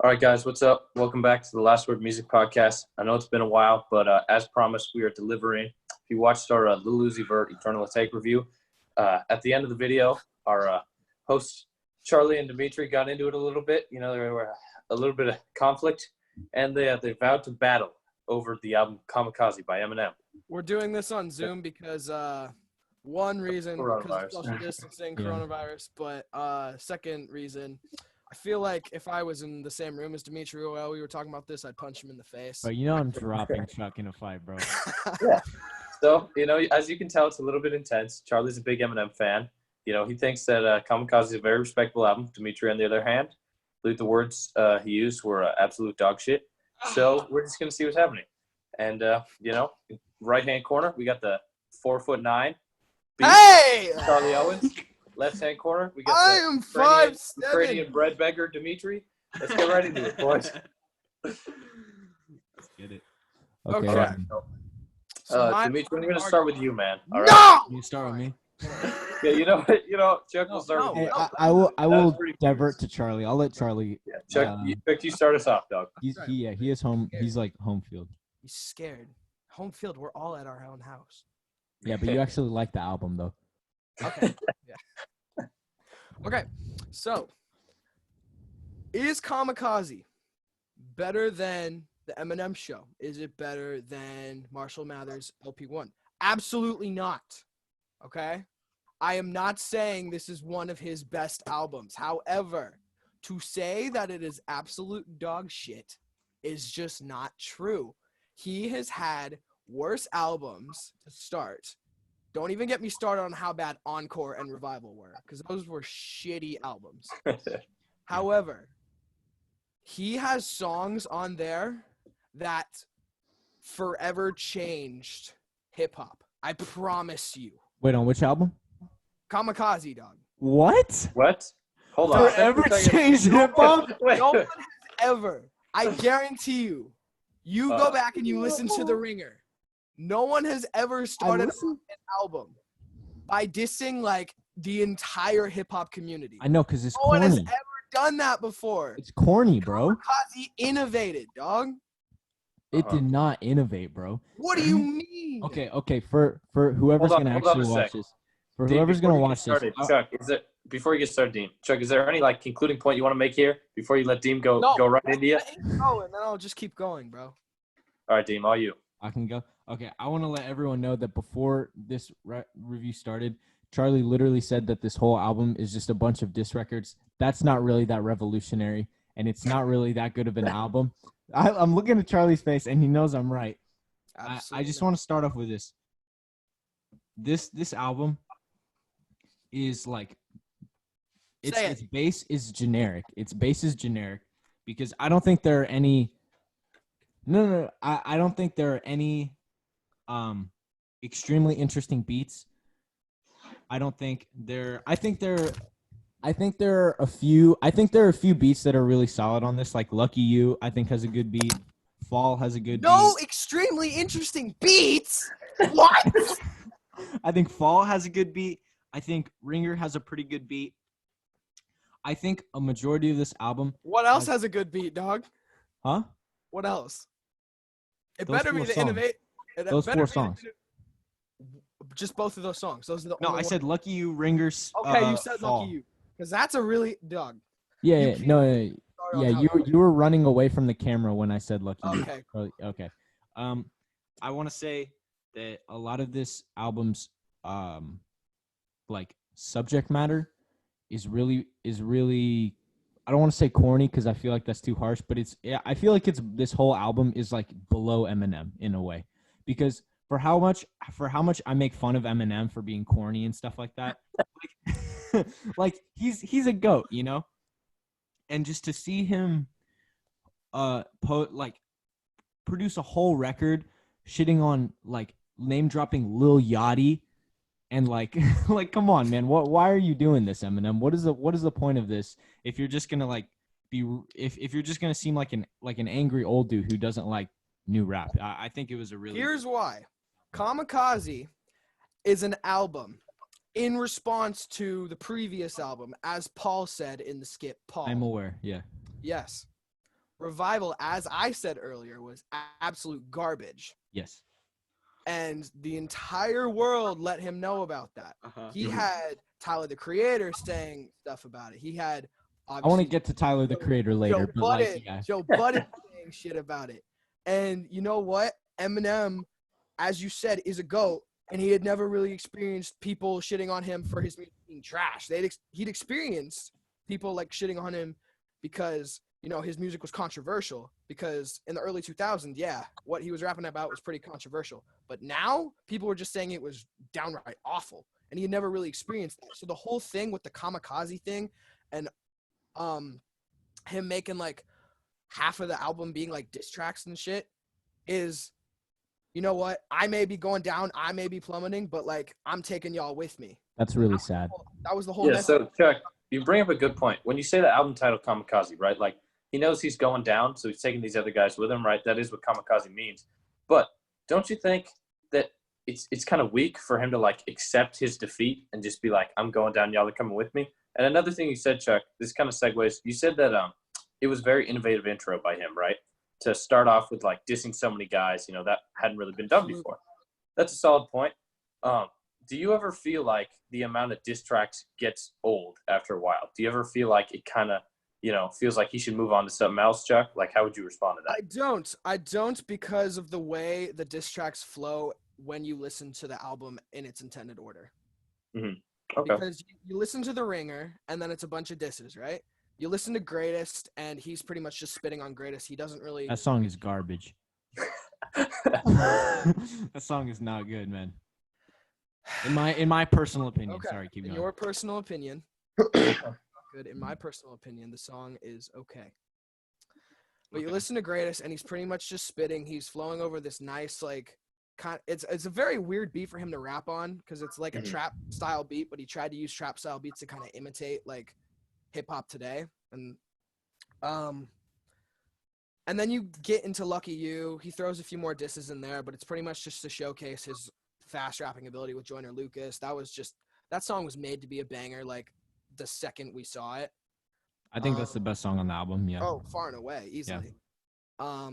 All right, guys, what's up? Welcome back to the Last Word Music Podcast. I know it's been a while, but as promised, we are delivering. If you watched our Lil Uzi Vert Eternal Take review, at the end of the video, our hosts Charlie and Dimitri got into it a little bit. You know, there were a little bit of conflict, and they vowed to battle over the album Kamikaze by Eminem. We're doing this on Zoom because one reason because of social distancing, coronavirus, but second reason, I feel like if I was in the same room as Dimitri while we were talking about this, I'd punch him in the face. But you know I'm dropping Chuck in a fight, bro. Yeah. So, you know, as you can tell, it's a little bit intense. Charlie's a big Eminem fan. You know, he thinks that Kamikaze is a very respectable album. Dimitri, on the other hand, I believe the words he used were absolute dog shit. So we're just going to see what's happening. And, you know, right-hand corner, we got the 4'9" Hey! Charlie Owens. Left-hand corner, we got I am 5'7" Ukrainian bread beggar Dimitri. Let's get right into it, boys. Let's get it. Okay. All right. So Dimitri, I'm going to start with you, man. All right. No! You start with me. Yeah, you know, Chuck will start with you. Hey, I will divert to Charlie. I'll let Charlie. Yeah, Chuck, you start us off, dog. He is home. He's like home field. He's scared. Home field, we're all at our own house. Yeah, but you actually like the album though. Okay. Yeah. Okay. So, is Kamikaze better than the Eminem Show? Is it better than Marshall Mathers LP1? Absolutely not. Okay? I am not saying this is one of his best albums. However, to say that it is absolute dog shit is just not true. He has had worse albums to start. Don't even get me started on how bad Encore and Revival were, because those were shitty albums. However, he has songs on there that forever changed hip-hop. I promise you. Wait, on which album? Kamikaze, dog. What? What? Hold on. Forever changed hip hop? No one has ever. I guarantee you. You go back and you listen to The Ringer. No one has ever started an album by dissing like the entire hip hop community. I know, because it's corny. No one has corny. ever done that before. It's corny, bro. Kamikaze innovated, dog. It did not innovate, bro. What do you mean? Okay. For whoever's gonna actually watch this, for whoever's gonna watch this, Chuck, before you get started, Dean? Chuck, is there any like concluding point you want to make here before you let Dean go right into you? Oh, and then I'll just keep going, bro. All right, Dean, all you. I can go. Okay, I want to let everyone know that before this review started, Charlie literally said that this whole album is just a bunch of diss records. That's not really that revolutionary, and it's not really that good of an album. I'm looking at Charlie's face, and he knows I'm right. I just want to start off with this. This album is like its base is generic. Its base is generic because I don't think there are any. No. I don't think there are any extremely interesting beats. I think there are a few beats that are really solid on this, like Lucky You, I think has a good beat. Fall has a good beat. No extremely interesting beats. What? I think Fall has a good beat. I think Ringer has a pretty good beat. I think a majority of this album. What else has a good beat, dog? Huh? What else? It Those better be four the songs. innovate. Those four songs. Just both of those songs. Those are the No, only I said Lucky You, Ringers. Okay, you said Fall. Lucky You, because that's a really dog. Yeah, no. Yeah, you were running away from the camera when I said Lucky You. Okay. Okay. I want to say that a lot of this album's like subject matter is really I don't want to say corny because I feel like that's too harsh, but I feel like this whole album is like below Eminem in a way, because for how much I make fun of Eminem for being corny and stuff like that, like he's a goat, you know, and just to see him produce a whole record shitting on like name dropping Lil Yachty. And like come on, man. Why are you doing this, Eminem? What is the point of this if you're just gonna like if you're just gonna seem like an angry old dude who doesn't like new rap? I think it was a really. Here's why. Kamikaze is an album in response to the previous album, as Paul said in the skit. Paul. I'm aware. Yeah. Yes. Revival, as I said earlier, was absolute garbage. Yes. And the entire world let him know about that. He had Tyler, the Creator, saying stuff about it. He had, I want to get to Tyler, the Creator, later, but like, yeah. Joe Budden saying shit about it. And you know what? Eminem, as you said, is a GOAT, and he had never really experienced people shitting on him for his music being trash. He'd experienced people like shitting on him because, you know, his music was controversial, because in the early 2000s, yeah, what he was rapping about was pretty controversial. But now people were just saying it was downright awful, and he had never really experienced that. So the whole thing with the Kamikaze thing and him making like half of the album being like diss tracks and shit is, you know what? I may be going down, I may be plummeting, but like I'm taking y'all with me. That's really sad. That was the whole message. So Chuck, you bring up a good point. When you say the album title Kamikaze, right? Like he knows he's going down, so he's taking these other guys with him, right? That is what Kamikaze means. But don't you think that it's kind of weak for him to like accept his defeat and just be like, I'm going down, y'all are coming with me? And another thing you said, Chuck, this kind of segues. You said that it was very innovative intro by him, right? To start off with like dissing so many guys, you know, that hadn't really been done before. That's a solid point. Do you ever feel like the amount of diss tracks gets old after a while? Do you ever feel like it kind of, you know, feels like he should move on to something else, Chuck? Like, how would you respond to that? I don't because of the way the diss tracks flow when you listen to the album in its intended order. Mm-hmm. Okay. Because you listen to The Ringer, and then it's a bunch of disses, right? You listen to Greatest, and he's pretty much just spitting on Greatest. He doesn't really... That song is garbage. That song is not good, man. In my personal opinion. Okay. Sorry, keep going. In your personal opinion, good. In my personal opinion, the song is okay. But you listen to Greatest, and he's pretty much just spitting. He's flowing over this nice, like... It's a very weird beat for him to rap on, because it's like a trap style beat, but he tried to use trap style beats to kind of imitate like hip hop today. And then you get into Lucky You. He throws a few more disses in there, but it's pretty much just to showcase his fast rapping ability with Joyner Lucas. That song was made to be a banger like the second we saw it. I think that's the best song on the album, yeah. Oh, far and away, easily. Yeah.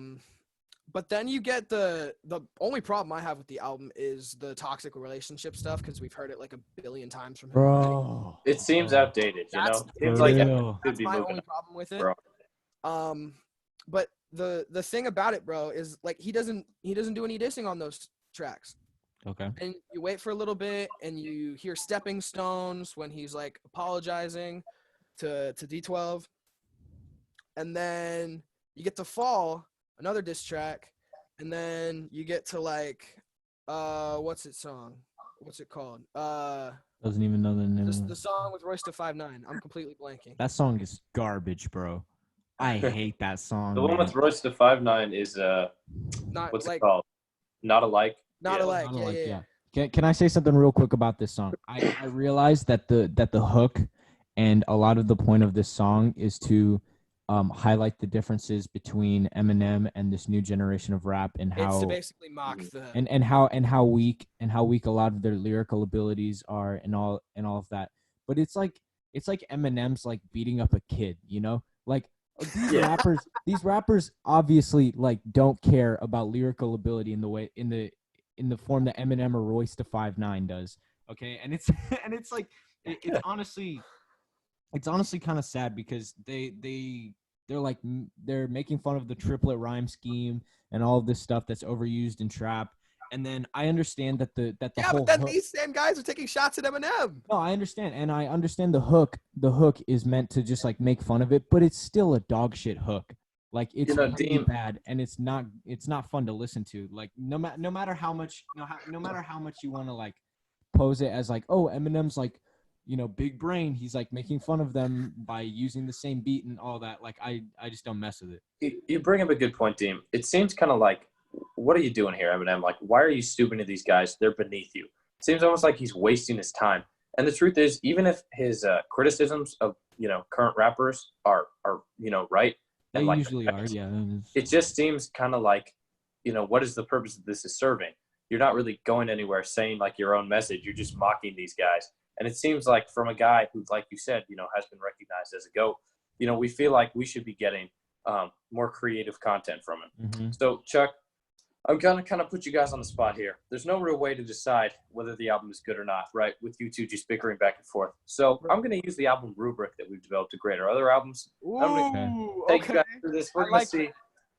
But then you get the only problem I have with the album is the toxic relationship stuff, because we've heard it like a billion times from him. Bro. It seems outdated, you know? Seems like that's my only problem with it. Bro. But the thing about it, bro, is like he doesn't do any dissing on those tracks. Okay. And you wait for a little bit, and you hear Stepping Stones when he's like apologizing to D12. And then you get to Fall, another diss track, and then you get to like what's it called? Doesn't even know the name. The song with Royce da 5'9". I'm completely blanking. That song is garbage, bro. I hate that song. The one with Royce da 5'9" is what's it called? Not Alike. Not Alike. Yeah. Can I say something real quick about this song? I realized that the hook and a lot of the point of this song is to highlight the differences between Eminem and this new generation of rap, and how it's to basically mock the and how weak a lot of their lyrical abilities are, and all of that. But it's like Eminem's like beating up a kid, you know? Like these rappers obviously like don't care about lyrical ability in the form that Eminem or Royce da 5'9" does. Okay, and it's like it's honestly kind of sad, because they're making fun of the triplet rhyme scheme and all of this stuff that's overused in trap. And then I understand that but then these same guys are taking shots at Eminem. No, I understand, and I understand the hook. The hook is meant to just like make fun of it, but it's still a dog shit hook. Like it's really bad, and it's not fun to listen to. Like no matter how much you want to like pose it as like, oh, Eminem's like, you know, big brain. He's like making fun of them by using the same beat and all that. Like I just don't mess with it. You bring up a good point, Deem. It seems kind of like, what are you doing here, Eminem? Like, why are you stooping to these guys? They're beneath you. It seems almost like he's wasting his time. And the truth is, even if his criticisms of, you know, current rappers are you know, right, they and like usually are, yeah. It just seems kind of like, you know, what is the purpose of this is serving? You're not really going anywhere saying like your own message. You're just mocking these guys. And it seems like from a guy who, like you said, you know, has been recognized as a GOAT, you know, we feel like we should be getting more creative content from him. Mm-hmm. So, Chuck, I'm going to kind of put you guys on the spot here. There's no real way to decide whether the album is good or not, right, with you two just bickering back and forth. So I'm going to use the album rubric that we've developed to grade our other albums. I'm going to take you guys through this. We're going to see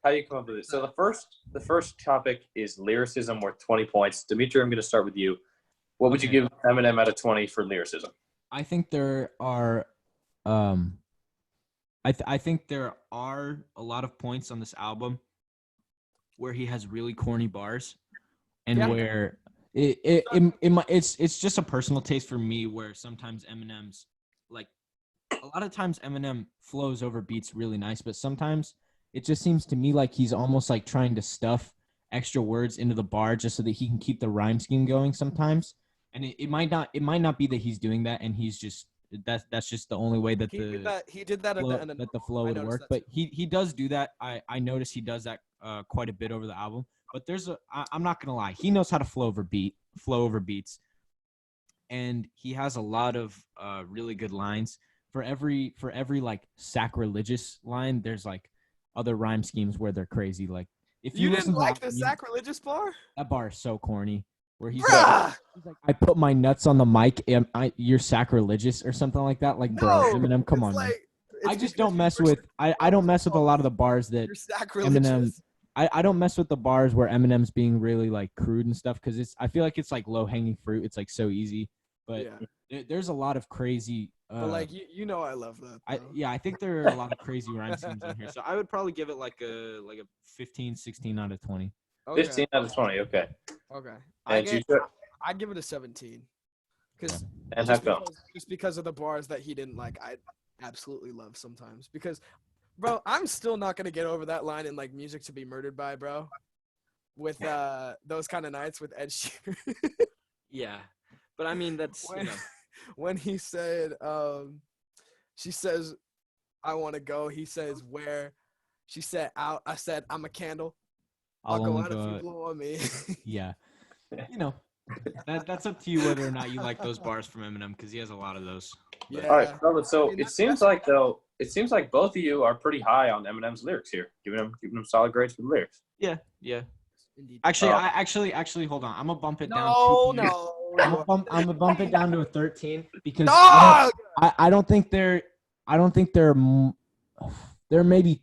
how you come up with it. So the first topic is lyricism worth 20 points. Dimitri, I'm going to start with you. What would you give Eminem out of 20 for lyricism? I think there are I think there are a lot of points on this album where he has really corny bars, and where it's just a personal taste for me, where sometimes Eminem's like a lot of times Eminem flows over beats really nice, but sometimes it just seems to me like he's almost like trying to stuff extra words into the bar just so that he can keep the rhyme scheme going sometimes. And it might not be that he's doing that and he's just that's just the only way that he did that flow, at the end of the flow would work. But he does do that. I notice he does that quite a bit over the album. But I'm not gonna lie, he knows how to flow over beats, and he has a lot of really good lines. For every like sacrilegious line, there's like other rhyme schemes where they're crazy. Like if you didn't like the music, sacrilegious bar, that bar is so corny. Where he's like, I put my nuts on the mic and you're sacrilegious or something like that. Like, bro, Eminem, come on, man. I just don't mess with I don't mess with a lot of the bars that Eminem. I don't mess with the bars where Eminem's being really like crude and stuff because I feel like it's like low hanging fruit. It's like so easy, but there's a lot of crazy. But like I love that. I think there are a lot of crazy rhyme schemes in here. So I would probably give it like a 15, 16 out of 20. Okay. 15 out of 20. Okay. Okay. I'd give it a 17. Because just because of the bars that he didn't like, I absolutely love sometimes. Because, bro, I'm still not gonna get over that line in like "Music to Be Murdered By," bro. With those kind of nights with Ed Sheeran. Yeah, but I mean that's when he said, she says, "I want to go." He says, "Where?" She said, "Out." I said, "I'm a candle. I'll go out if you blow on me." Yeah. That's up to you whether or not you like those bars from Eminem because he has a lot of those. Yeah. All right, Robert, so it seems like both of you are pretty high on Eminem's lyrics here, giving him solid grades for the lyrics. Yeah. Indeed. Actually, hold on. I'm gonna bump it down. No. I'm gonna bump it down to a 13 because I don't think there are maybe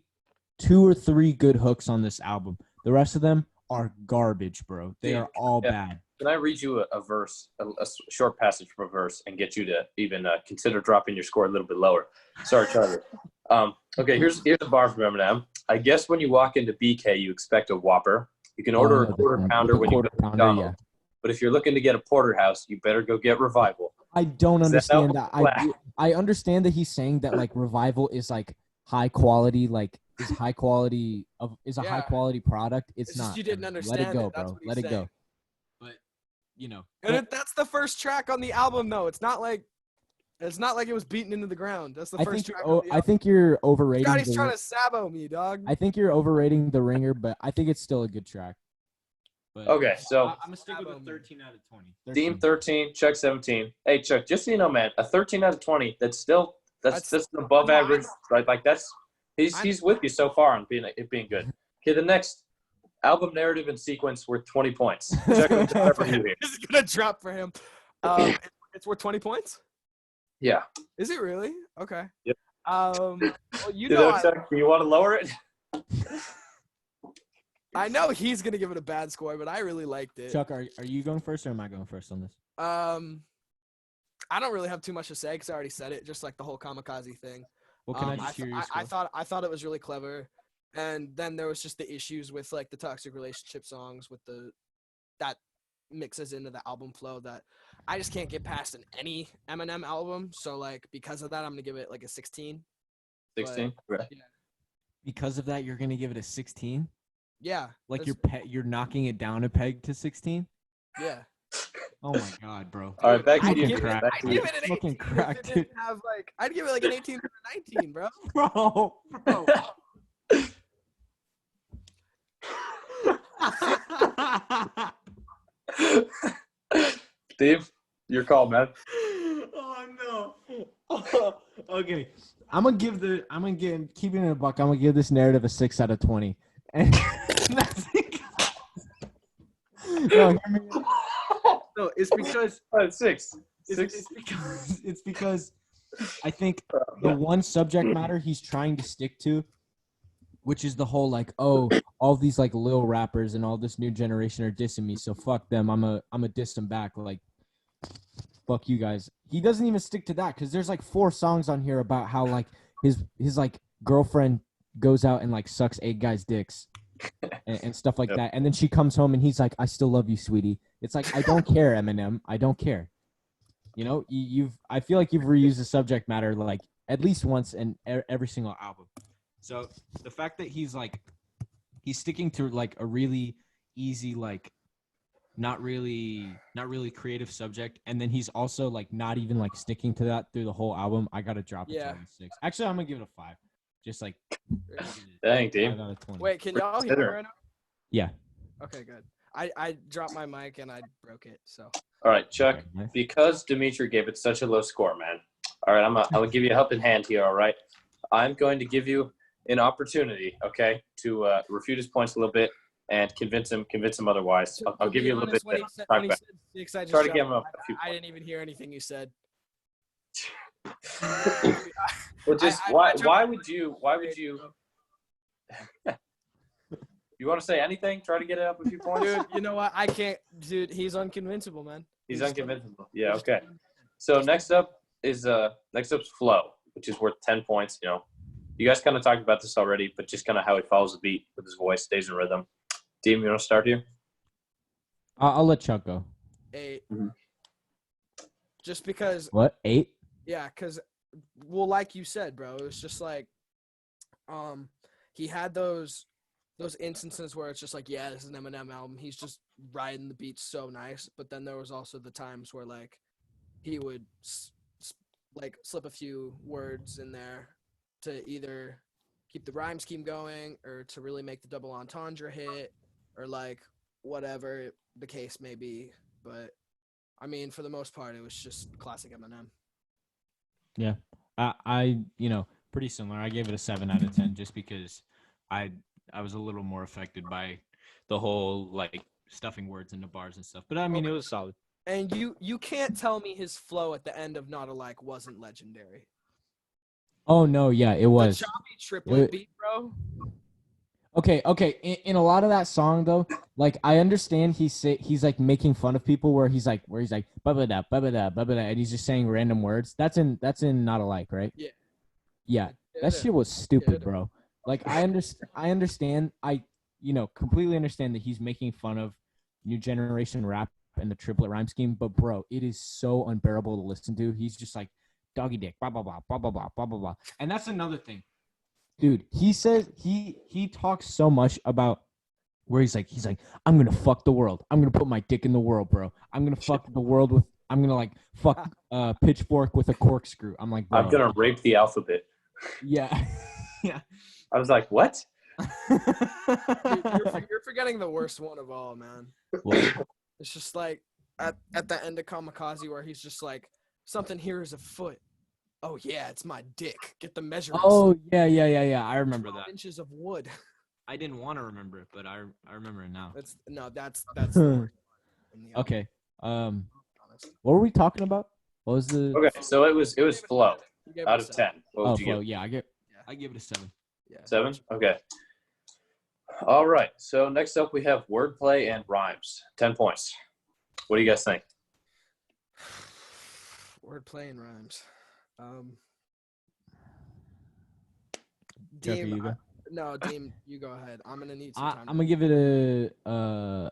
2 or 3 good hooks on this album. The rest of them are garbage, bro. They are all bad. Can I read you a verse, a short passage from a verse, and get you to even consider dropping your score a little bit lower? Sorry, Charlie. Okay, here's a bar from Eminem. I guess when you walk into BK, you expect a Whopper. You can order a quarter pounder when you go to McDonald's. Yeah. But if you're looking to get a porterhouse, you better go get Revival. I don't understand that. I understand that he's saying that like Revival is like high quality, like is a high quality product. It's not. You didn't understand. Let it go, bro. Let it go. But and that's the first track on the album, though. It's not like it was beaten into the ground. That's the first track. I think you're overrating. Scotty's trying to sabo me, dog. I think you're overrating The Ringer, but I think it's still a good track. But okay, so I'm gonna stick with a 13 out of 20. Deem 13, Chuck 17. Hey, Chuck, just so you know, man, a 13 out of 20. That's above average, right? Like he's with you so far on being good. Okay, the next album narrative and sequence worth 20 points. Chuck, this is gonna drop for him. It's worth 20 points. Yeah. Is it really? Okay. Yep. Well, do you want to lower it? I know he's gonna give it a bad score, but I really liked it. Chuck, are you going first or am I going first on this? I don't really have too much to say because I already said it. Just like the whole Kamikaze thing. Well, can I just hear your score? I thought it was really clever, and then there was just the issues with like the toxic relationship songs with that mixes into the album flow that I just can't get past in any Eminem album. So like because of that, I'm gonna give it like a 16. 16. Right. Yeah. Because of that, you're gonna give it a 16. Yeah. Like you're knocking it down a peg to 16. Yeah. Oh my god, bro. All right, back to I'd you. give it an 18 crack, if it didn't have like I'd give it like an 18 or a 19, bro. Bro. Steve, your call, man. Oh no. Okay. I'm gonna give keeping it a buck. I'm gonna give this narrative a 6 out of 20. And that's no, hear me. No, it's because 6. it's because I think the one subject matter he's trying to stick to, which is the whole like, oh, all these like lil rappers and all this new generation are dissing me, so fuck them. I'm a diss them back. Like, fuck you guys. He doesn't even stick to that because there's like 4 songs on here about how like his like girlfriend goes out and like sucks 8 guys' dicks and stuff like that, and then she comes home and he's like, I still love you, sweetie. It's like, I don't care, Eminem. I don't care. You know, I feel like you've reused the subject matter like at least once in every single album. So the fact that he's sticking to like a really easy, like not really creative subject, and then he's also like not even like sticking to that through the whole album, I gotta drop it to a 6. Actually, I'm gonna give it a 5. Just like Dang, dude. 5 out of 20. Wait, can y'all hear me right now? Yeah. Okay, good. I dropped my mic and I broke it, so. All right, Chuck, Okay, nice. because Dimitri gave it such a low score, man. All right, I'm gonna give you a helping hand here, all right? I'm going to give you an opportunity, okay, to refute his points a little bit and convince him otherwise. I'll give you a little bit. When he said 6, I just Try to give him jumped. a few I didn't even hear anything you said. Well, just why would you you want to say anything? Try to get it up a few points. Dude, you know what? I can't. Dude, he's unconvincible, man. He's unconvincible. Yeah, okay. So next up's Flow, which is worth 10 points. You know, you guys kind of talked about this already, but just kind of how he follows the beat with his voice, stays in rhythm. Deem, you want to start here? I'll let Chuck go. 8. Mm-hmm. Just because. What? 8? Yeah, because, well, like you said, bro, it was just like, he had those instances where it's just like, yeah, this is an Eminem album. He's just riding the beat so nice. But then there was also the times where like he would like slip a few words in there to either keep the rhyme scheme going or to really make the double entendre hit or like whatever the case may be. But I mean, for the most part, it was just classic Eminem. Yeah. I pretty similar. I gave it a 7 out of 10 just because I was a little more affected by the whole like stuffing words into bars and stuff. But I mean, it was solid. And you can't tell me his flow at the end of Not Alike wasn't legendary. Oh no, yeah, it was. The choppy triplet beat, bro. Okay. In a lot of that song though, like I understand he's like making fun of people where he's like ba-ba-da, ba-ba-da, ba-ba-da, and he's just saying random words. That's in Not Alike, right? Yeah. Yeah. That shit was stupid, bro. Like I understand. I completely understand that he's making fun of new generation rap and the triplet rhyme scheme, but bro, it is so unbearable to listen to. He's just like doggy dick, blah blah blah, blah blah blah, blah blah blah. And that's another thing. Dude, he says he talks so much about where he's like, I'm gonna fuck the world. I'm gonna put my dick in the world, bro. I'm gonna fuck the world with I'm gonna like fuck pitchfork with a corkscrew. I'm like, bro. I'm gonna rape the alphabet. Yeah. Yeah. I was like, what? You're forgetting the worst one of all, man. What? It's just like at the end of Kamikaze where he's just like, something here is a foot. Oh yeah, it's my dick. Get the measurements. Oh yeah. I remember that. Inches of wood. I didn't want to remember it, but I remember it now. That's the worst in the album, Okay. honestly. What were we talking about? What was the? Okay, so it was Flow You gave it out a of 10. 7. What would you Flow. give? Yeah, I give it a 7. Yeah. 7? Okay. All right. So next up we have wordplay and rhymes. 10 points. What do you guys think? Wordplay and rhymes. Jeffrey, Deem, you go. no, Deem, you go ahead. I'm gonna need some time. I'm gonna give it a.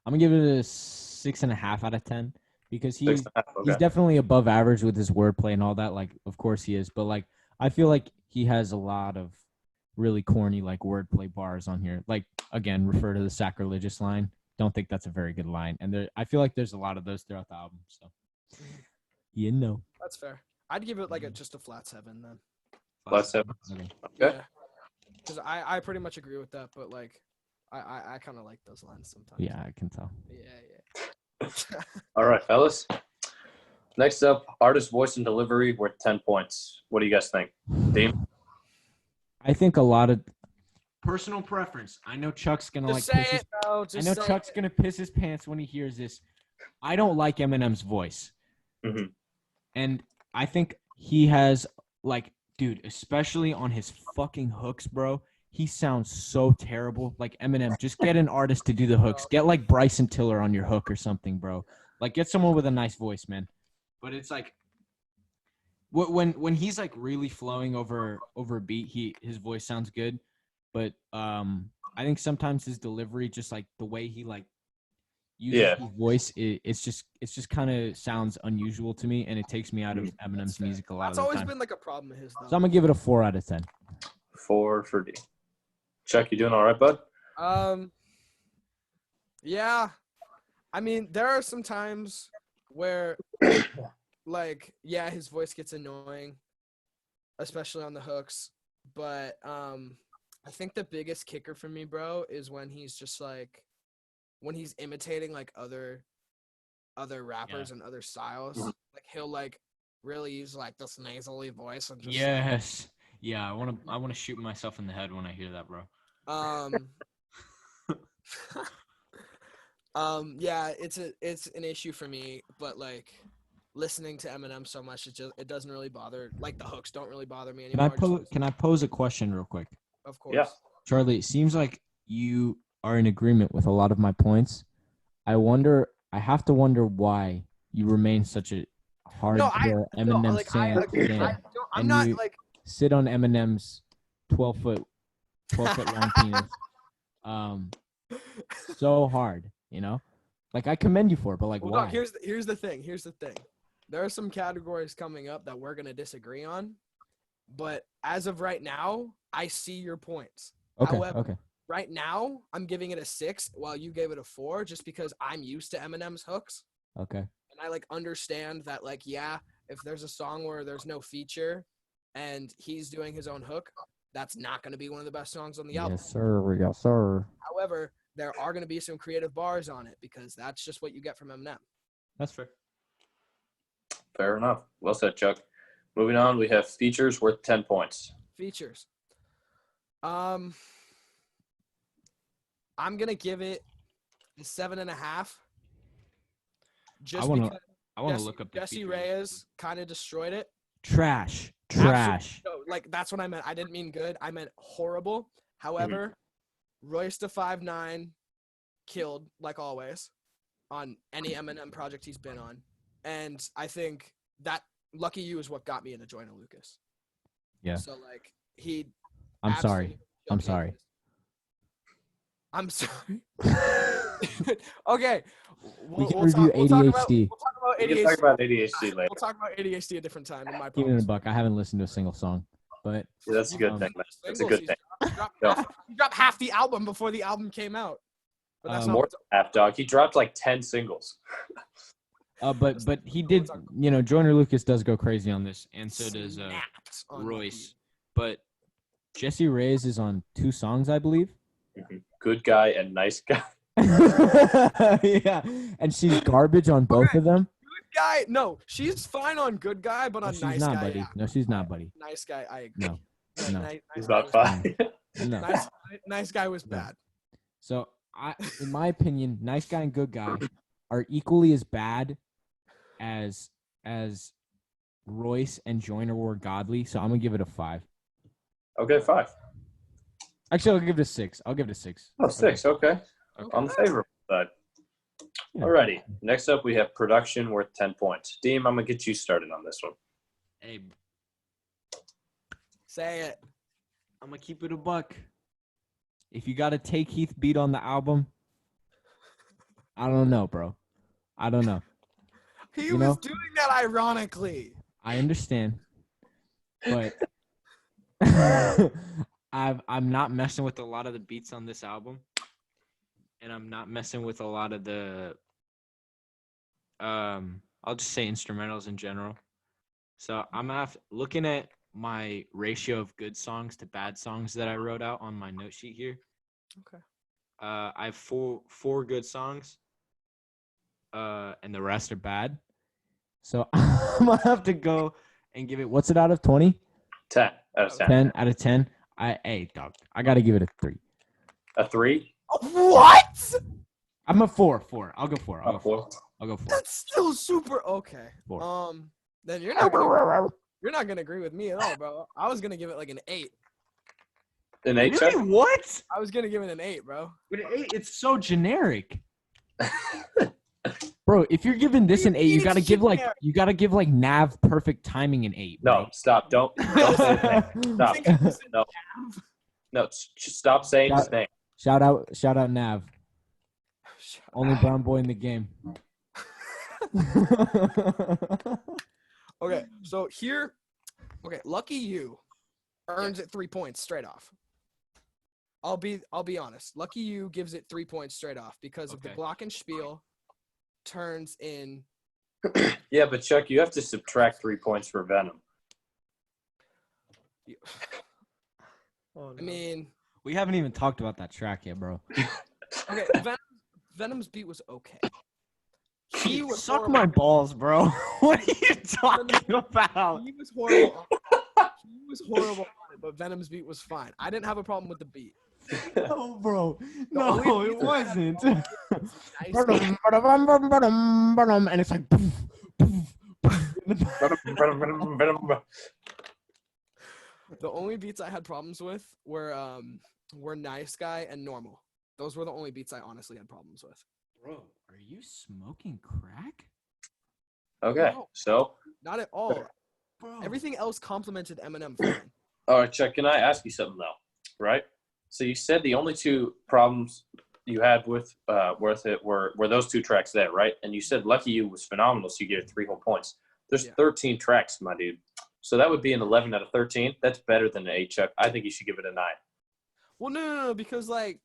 I'm gonna give it a 6.5 out of 10 because he's 6.5, okay. he's definitely above average with his wordplay and all that. Like, of course he is, but like I feel like he has a lot of really corny like wordplay bars on here. Like again, refer to the sacrilegious line. Don't think that's a very good line, and I feel like there's a lot of those throughout the album. So, That's fair. I'd give it like just a flat 7 then. Flat 7. Okay. Okay. Because I pretty much agree with that, but like I kind of like those lines sometimes. Yeah, I can tell. Yeah. All right, fellas. Next up, artist voice and delivery worth 10 points. What do you guys think? Dean? I think a lot of personal preference. I know Chuck's gonna Just say it, bro. I Just know say Chuck's it. gonna piss his pants when he hears this. I don't like Eminem's voice. Mhm. And I think he has, like, dude, especially on his fucking hooks, bro. He sounds so terrible. Like, Eminem, just get an artist to do the hooks. Get, like, Bryson Tiller on your hook or something, bro. Like, get someone with a nice voice, man. But it's like, when he's, like, really flowing over a beat, his voice sounds good. But I think sometimes his delivery, just, like, the way he, like, uses his voice, it's just kind of sounds unusual to me, and it takes me out of Eminem's music a lot That's of the always time. been like a problem of his, though. So I'm gonna give it a 4 out of 10. 4 for D. Chuck, you doing all right, bud? Yeah. I mean, there are some times where, like, yeah, his voice gets annoying, especially on the hooks. But I think the biggest kicker for me, bro, is when he's just like, when he's imitating like other rappers and other styles. Like he'll like really use like this nasally voice and just Yes. Yeah, I want to shoot myself in the head when I hear that, bro. Yeah, it's an issue for me, but like listening to Eminem so much, it doesn't really bother. Like the hooks don't really bother me anymore. Can I pose a question real quick? Of course. Yeah. Charlie, it seems like you are in agreement with a lot of my points. I have to wonder why you remain such a hardcore Eminem fan. I'm not like sit on Eminem's 12-foot long penis. So hard, you know? Like, I commend you for it, but like, why? Here's the thing. There are some categories coming up that we're gonna disagree on, but as of right now, I see your points. Okay, However, okay. right now, I'm giving it a 6 while you gave it a 4 just because I'm used to Eminem's hooks. Okay. And I like understand that like, yeah, if there's a song where there's no feature and he's doing his own hook, that's not going to be one of the best songs on the album. Yes, sir. Yes, sir. However, there are going to be some creative bars on it because that's just what you get from Eminem. That's fair. Fair enough. Well said, Chuck. Moving on, we have features worth 10 points. Features. I'm gonna give it a 7.5. Just because I want to look up the Jesse features. Reyes kind of destroyed it. Trash. No, like that's what I meant. I didn't mean good. I meant horrible. However, Royce da 5'9" killed like always on any Eminem project he's been on, and I think that Lucky You is what got me into Joyner Lucas. Yeah. So like he. I'm sorry. Okay. We can review ADHD. We'll talk about We ADHD. can talk about ADHD later. We'll talk about ADHD a different time. In my Keep it in a poems. buck. I haven't listened to a single song, but Yeah, that's a good thing. Man. That's a good thing. He dropped half the album before the album came out. But that's not More than half, dog. He dropped like 10 singles. but he did. You know, Joyner Lucas does go crazy on this, and so does snapped on Royce. But Jesse Reyes is on 2 songs, I believe. Good guy and nice guy. Yeah, and she's garbage on both of them. Good guy. No, she's fine on Good Guy, but on Nice Guy. Buddy. Yeah. No, she's not, buddy. Nice Guy, I agree. No. He's not fine. No. Nice Guy was bad. So, in my opinion, Nice Guy and Good Guy are equally as bad as Royce and Joyner were godly. So I'm gonna give it a 5. Okay, 5. Actually, I'll give it a 6. I'll give it a 6. Oh, 6. Okay. On the favorable side. Yeah. Alrighty. Next up, we have production worth 10 points. Deem, I'm going to get you started on this one. Hey, Say it. I'm gonna keep it a buck. If you got to take Heath beat on the album, I don't know, bro. I don't know. He was doing that ironically. I understand, but I'm not messing with a lot of the beats on this album, and I'm not messing with a lot of the I'll just say instrumentals in general. So I'm looking at my ratio of good songs to bad songs that I wrote out on my note sheet here. Okay. I have four good songs, and the rest are bad. So I'm gonna have to go and give it. What's it out of 20? 10 out of 10. 10 out of 10. Hey, dog. I gotta give it a 3. A 3? What? I'm a 4. 4. I'll go 4. A 4. I'll go 4. That's still super okay. 4. Then you're not gonna agree with me at all, bro. I was gonna give it like an 8. An 8 check? Really? What? I was gonna give it an 8, bro. But an 8, it's so generic. Bro, if you're giving this an 8, you gotta give like Nav perfect timing an 8. No, right? stop. Don't say his name. Stop. No, stop saying his name. Shout out Nav. Only brown boy in the game. Okay, so here, Lucky You earns it 3 points straight off. I'll be honest. Lucky You gives it 3 points straight off because of the Glockenspiel turns in. Yeah, but Chuck, you have to subtract 3 points for Venom. I mean, we haven't even talked about that track yet, bro. okay, Venom's beat was okay. He was Suck horrible. my balls, bro. What are you talking about? He was horrible. He was horrible on it, but Venom's beat was fine. I didn't have a problem with the beat. No, bro. The No, only it reason I had a wasn't. problem And it's like. The only beats I had problems with were Nice Guy and Normal. Those were the only beats I honestly had problems with. Bro, are you smoking crack? Okay, No. so. Not at all. Bro. Everything else complimented Eminem fine. All right, Chuck, can I ask you something, though? Right? So you said the only 2 problems you had with Worth It were those 2 tracks there, right? And you said Lucky You was phenomenal, so you gave it 3 whole points. There's 13 tracks, my dude. So that would be an 11 out of 13. That's better than an 8, Chuck. I think you should give it a 9. Well, no, because like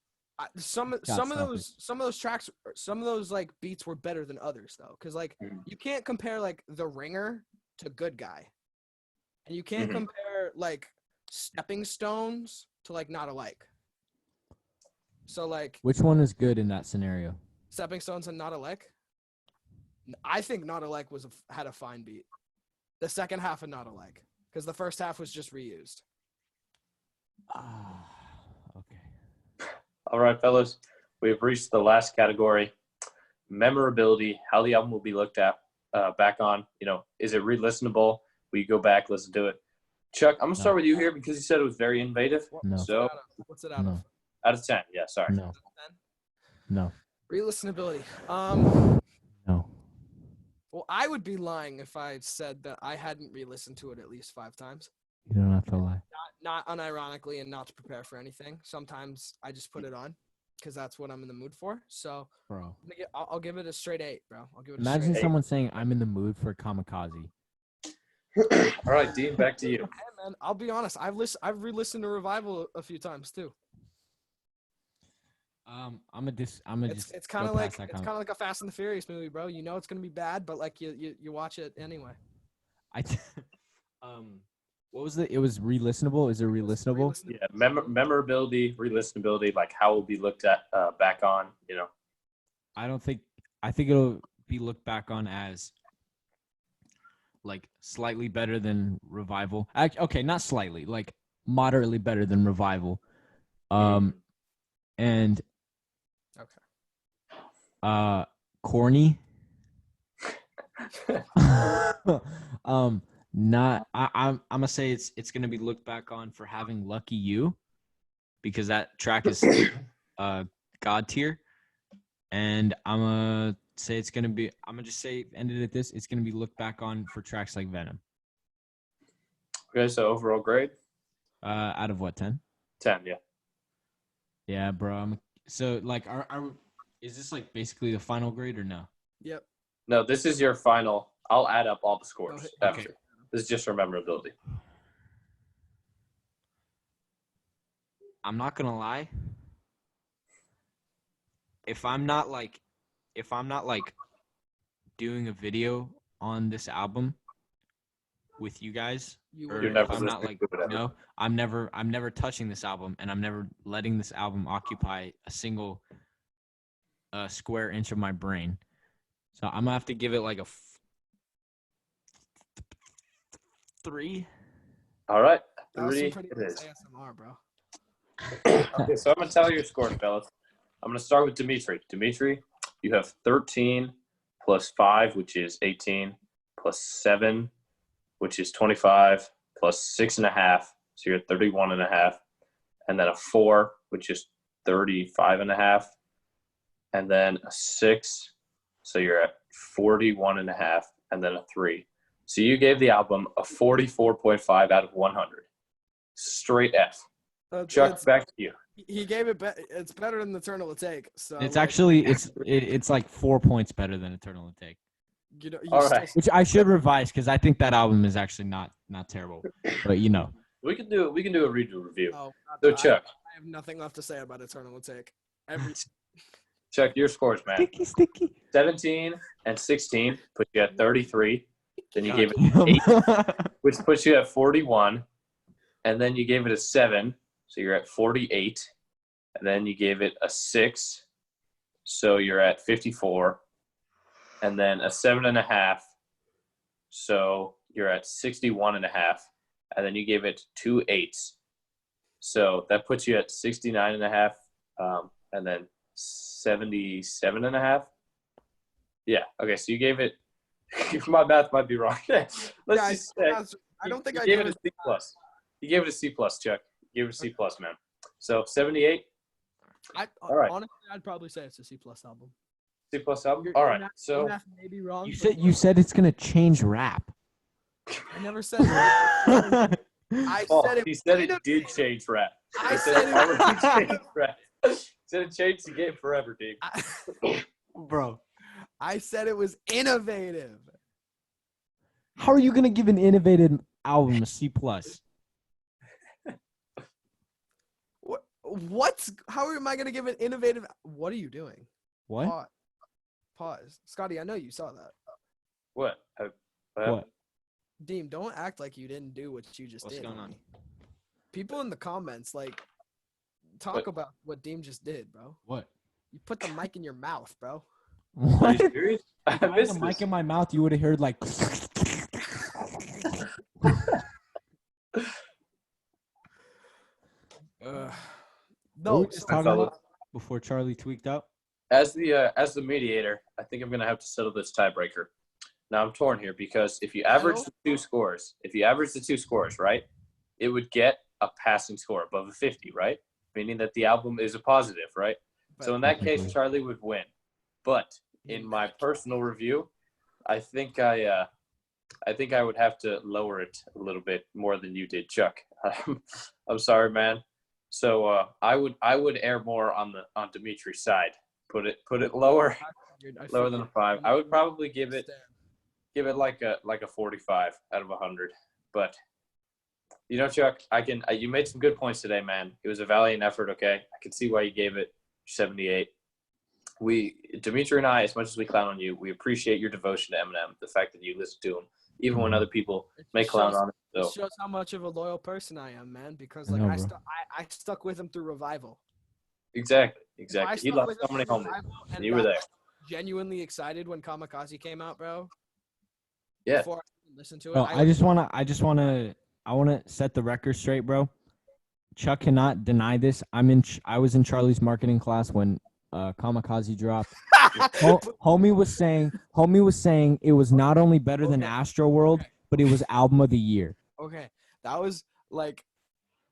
some of those tracks, some of those like beats were better than others though, because like you can't compare like The Ringer to Good Guy, and you can't compare like Stepping Stones to like Not Alike. So like, which one is good in that scenario? Stepping Stones and Not Alike. I think Not Alike had a fine beat. The second half of Not Alike, because the first half was just reused. Okay. All right, fellas. We have reached the last category, memorability, how the album will be looked at back on. You know, is it re-listenable? Will you go back, listen to it? Chuck, I'm going to start with you here because you said it was very innovative. No. So, What's it out of? Out of 10. Yeah, sorry. No. No. Re-listenability. No. Well, I would be lying if I said that I hadn't re-listened to it at least 5 times. You don't have to lie. Not unironically and not to prepare for anything. Sometimes I just put it on because that's what I'm in the mood for. So, Bro. I'll give it a straight 8, bro. I'll give it. Imagine a someone saying, "I'm in the mood for Kamikaze." All right, Dean, back to you. Hey, man, I'll be honest. I've re-listened to Revival a few times too. It's kind of like a Fast and the Furious movie, bro. You know it's gonna be bad, but like you watch it anyway. What was it? It was re-listenable. Is it re-listenable? Yeah, memorability, re-listenability, like how it will be looked at back on. You know, I think it'll be looked back on as like slightly better than Revival. Okay, not slightly, like moderately better than Revival. And corny. I'm gonna say it's gonna be looked back on for having Lucky You, because that track is god tier, and I'm gonna just say ended at this. It's gonna be looked back on for tracks like Venom. Okay, so overall grade? Out of what, 10? 10, yeah. Yeah, bro. So like, is this like basically the final grade or no? Yep. No, this is your final. I'll add up all the scores after. Okay. This is just for memorability. I'm not gonna lie. If I'm not like doing a video on this album with you guys, or You're never if I'm not listening like, to it ever. no, I'm never touching this album, and I'm never letting this album occupy a single square inch of my brain. So I'm gonna have to give it like 3. All right, That was 3 some pretty it nice is. ASMR, bro. Okay, so I'm going to tell you your scores, fellas. I'm going to start with Dimitri. Dimitri, you have 13 plus 5, which is 18, plus 7, which is 25, plus 6.5, so you're at 31.5, and then a 4, which is 35.5, and then a 6, so you're at 41.5, and then a 3. So you gave the album a 44.5 out of 100. Straight F. Chuck, back to you. He gave it. It's better than the Eternal Take. So It's like, actually it's like 4 points better than Eternal Take, you know, All right. which I should revise because I think that album is actually not terrible. But We can do a redo review. No, So Chuck, I have nothing left to say about Eternal Take. Chuck, your scores, man. sticky. 17 and 16 put you at 33. Then you gave it Damn. 8, which puts you at 41. And then you gave it a 7, so you're at 48. And then you gave it a 6, so you're at 54. And then a 7.5, so you're at 61.5. And then you gave it 2 8s, so that puts you at 69.5. And then 77.5. Yeah. Okay. So you gave it. My math might be wrong. Let's just say I don't think you I gave did it a C plus. You gave it a C plus, Chuck. You gave it a C plus, man. So 78. All right. Honestly, I'd probably say it's a C plus album. C plus album. Your All right. math- So your math may be wrong. You said it's gonna change rap. I never said that. I said it. he said it did change rap. I He said it already changed rap. He said it changed the game forever, dude. Bro, I said it was innovative. how are you gonna give an innovative album a C plus? What? How am I gonna give an innovative? What are you doing? What? Pause. Scotty, I know you saw that. What? What? Deem, don't act like you didn't do what you just What's did. going on? People in the comments, like, talk about what Deem just did, bro. What? You put the mic in your mouth, bro. Are What? you serious? I If I had missed the mic this. in my mouth, you would have heard like. No, What were we just so- talking fellas. about before Charlie tweaked out? As the mediator, I think I'm gonna have to settle this tiebreaker. Now I'm torn here because if you average the two scores, right, it would get a passing score above a 50, right? Meaning that the album is a positive, right? So in that case, Technically. Charlie would win. But in my personal review, I think I would have to lower it a little bit more than you did, Chuck. I'm sorry, man. So I would err more on Dimitri's side. Put it lower lower than a 5. I would probably give it like a 45 out of 100. But Chuck, you made some good points today, man. It was a valiant effort. Okay, I can see why you gave it 78. Dimitri and I, as much as we clown on you, we appreciate your devotion to Eminem. The fact that you listen to him, even when other people may clown on it. It So shows how much of a loyal person I am, man. Because I like know, I bro. exactly. stuck with him through Revival. Exactly. If I He stuck lost with so him many through homies. Revival and You were there. genuinely excited when Kamikaze came out, bro. Yeah. Before I even listened to it, Oh, I want to set the record straight, bro. Chuck cannot deny this. I was in Charlie's marketing class when Kamikaze dropped. Homie was saying it was not only better than Astroworld, but it was album of the year. Okay, that was like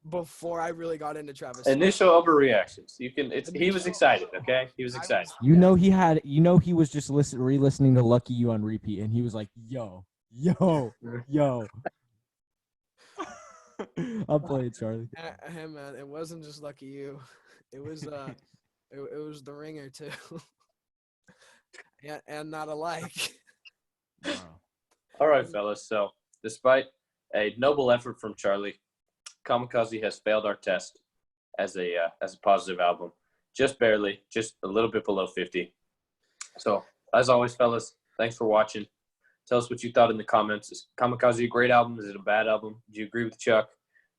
before I really got into Travis Scott. Initial overreactions. He was excited. Okay, he was excited. He was just re-listening to Lucky You on repeat, and he was like, yo. I'll play it, Charlie. Hey man, it wasn't just Lucky You. It was it was The Ringer too. and Not Alike. All right, fellas. So despite a noble effort from Charlie, Kamikaze has failed our test as a positive album, just barely, just a little bit below 50. So as always, fellas, thanks for watching. Tell us what you thought in the comments. Is Kamikaze a great album? Is it a bad album? Do you agree with Chuck?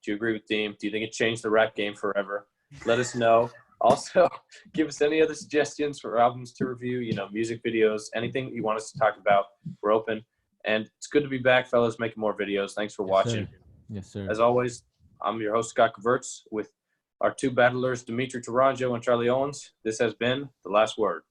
Do you agree with Deem? Do you think it changed the rap game forever? Let us know. Also, give us any other suggestions for albums to review, music videos, anything you want us to talk about. We're open. And it's good to be back, fellas, making more videos. Thanks for watching. Sir. Yes, sir. As always, I'm your host, Scott Converts, with our two battlers, Dimitri Taranjo and Charlie Owens. This has been The Last Word.